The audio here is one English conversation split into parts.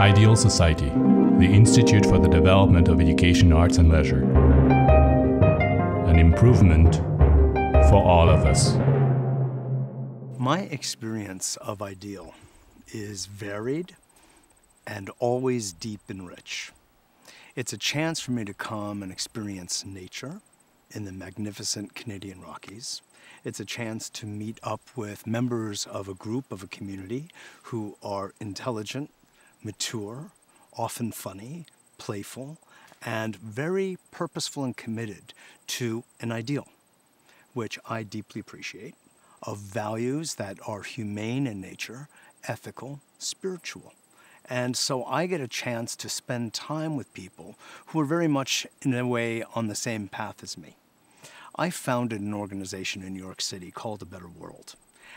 I.D.E.A.L Society, the Institute for the Development of Education, Arts and Leisure. An improvement for all of us. My experience of I.D.E.A.L is varied and always deep and rich. It's a chance for me to come and experience nature in the magnificent Canadian Rockies. It's a chance to meet up with members of a group, of a community, who are intelligent, mature, often funny, playful, and very purposeful and committed to an ideal, which I deeply appreciate, of values that are humane in nature, ethical, spiritual. And so I get a chance to spend time with people who are very much, in a way, on the same path as me. I founded an organization in New York City called A Better World.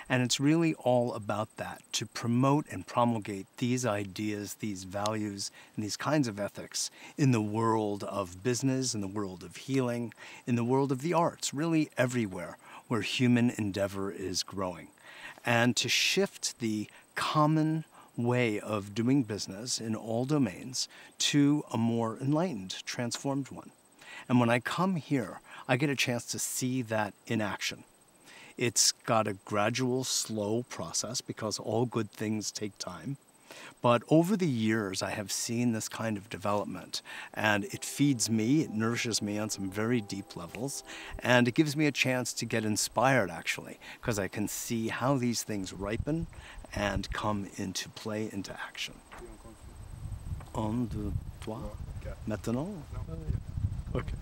And it's really all about that, to promote and promulgate these ideas, these values, and these kinds of ethics in the world of business, in the world of healing, in the world of the arts, really everywhere where human endeavor is growing. And to shift the common way of doing business in all domains to a more enlightened, transformed one. And when I come here, I get a chance to see that in action. It's got a gradual, slow process because all good things take time. But over the years, I have seen this kind of development, and it feeds me, it nourishes me on some very deep levels, and it gives me a chance to get inspired, actually, because I can see how these things ripen and come into play, into action. Un, deux, trois. Maintenant? Okay.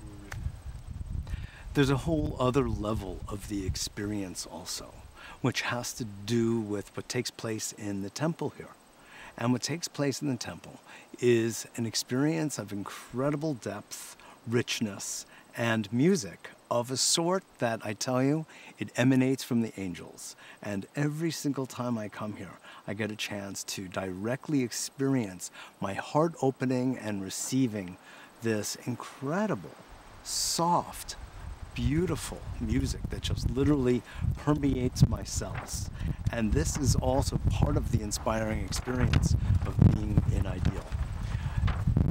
There's a whole other level of the experience also, which has to do with what takes place in the temple here. And what takes place in the temple is an experience of incredible depth, richness, and music of a sort that, I tell you, it emanates from the angels. And every single time I come here, I get a chance to directly experience my heart opening and receiving this incredible, soft, beautiful music that just literally permeates my cells. And this is also part of the inspiring experience of being in I.D.E.A.L.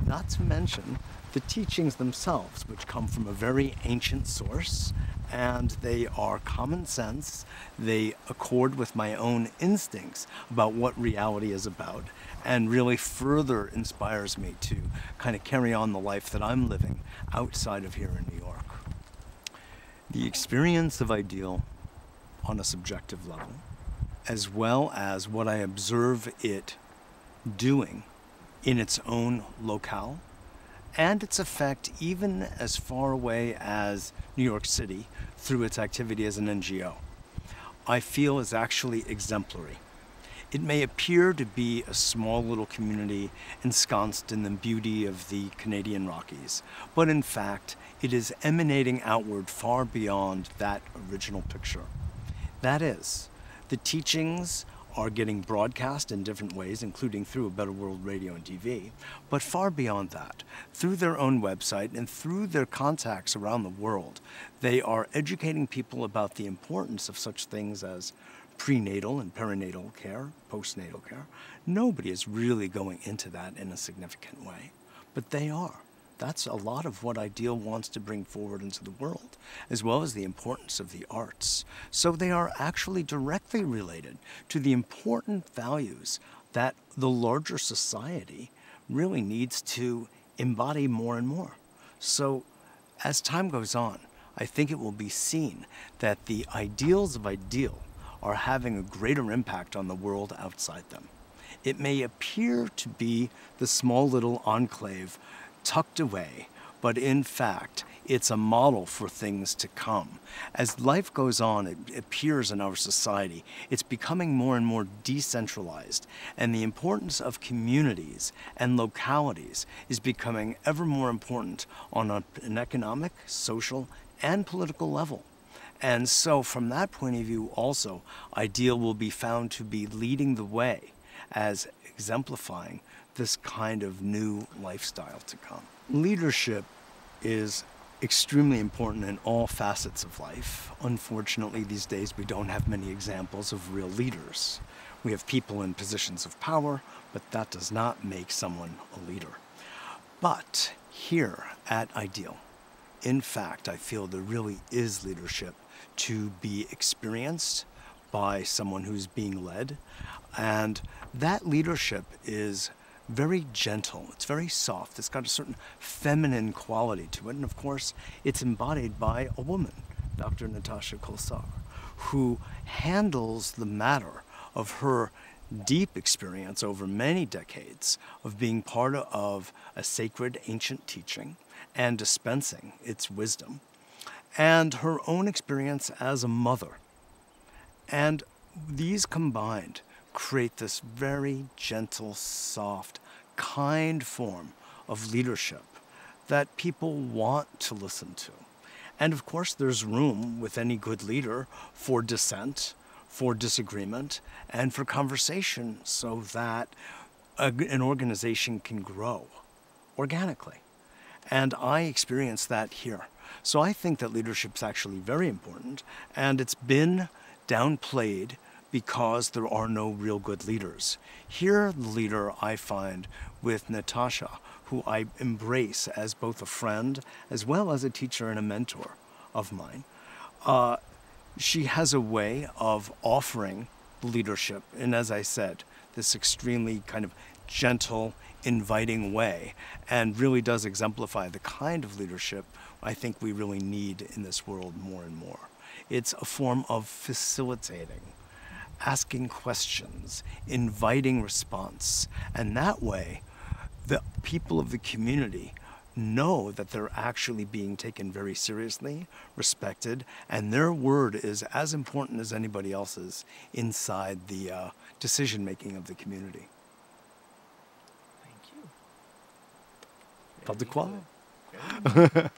Not to mention the teachings themselves, which come from a very ancient source, and they are common sense. They accord with my own instincts about what reality is about, and really further inspires me to kind of carry on the life that I'm living outside of here in New York. The experience of I.D.E.A.L on a subjective level, as well as what I observe it doing in its own locale, and its effect even as far away as New York City through its activity as an NGO, I feel is actually exemplary. It may appear to be a small little community ensconced in the beauty of the Canadian Rockies, but in fact, it is emanating outward far beyond that original picture. That is, the teachings are getting broadcast in different ways, including through A Better World Radio and TV, but far beyond that, through their own website and through their contacts around the world, they are educating people about the importance of such things as prenatal and perinatal care, postnatal care. Nobody is really going into that in a significant way, but they are. That's a lot of what I.D.E.A.L wants to bring forward into the world, as well as the importance of the arts. So they are actually directly related to the important values that the larger society really needs to embody more and more. So as time goes on, I think it will be seen that the ideals of I.D.E.A.L are having a greater impact on the world outside them. It may appear to be the small little enclave tucked away, but in fact, it's a model for things to come. As life goes on, it appears in our society, it's becoming more and more decentralized, and the importance of communities and localities is becoming ever more important on an economic, social, and political level. And so from that point of view also, I.D.E.A.L will be found to be leading the way as exemplifying this kind of new lifestyle to come. Leadership is extremely important in all facets of life. Unfortunately, these days we don't have many examples of real leaders. We have people in positions of power, but that does not make someone a leader. But here at I.D.E.A.L, in fact, I feel there really is leadership to be experienced by someone who's being led. And that leadership is very gentle, it's very soft, it's got a certain feminine quality to it. And of course, it's embodied by a woman, Dr. Natasha Kolsar, who handles the matter of her deep experience over many decades of being part of a sacred ancient teaching and dispensing its wisdom, and her own experience as a mother. And these combined create this very gentle, soft, kind form of leadership that people want to listen to. And of course, there's room with any good leader for dissent, for disagreement, and for conversation so that an organization can grow organically. And I experienced that here. So I think that leadership is actually very important, and it's been downplayed because there are no real good leaders. Here, the leader I find with Natasha, who I embrace as both a friend as well as a teacher and a mentor of mine. She has a way of offering leadership, and as I said, this extremely kind of gentle, inviting way, and really does exemplify the kind of leadership I think we really need in this world more and more. It's a form of facilitating, asking questions, inviting response, and that way the people of the community know that they're actually being taken very seriously, respected, and their word is as important as anybody else's inside the decision-making of the community. Thank you. Pas de quoi. Very good.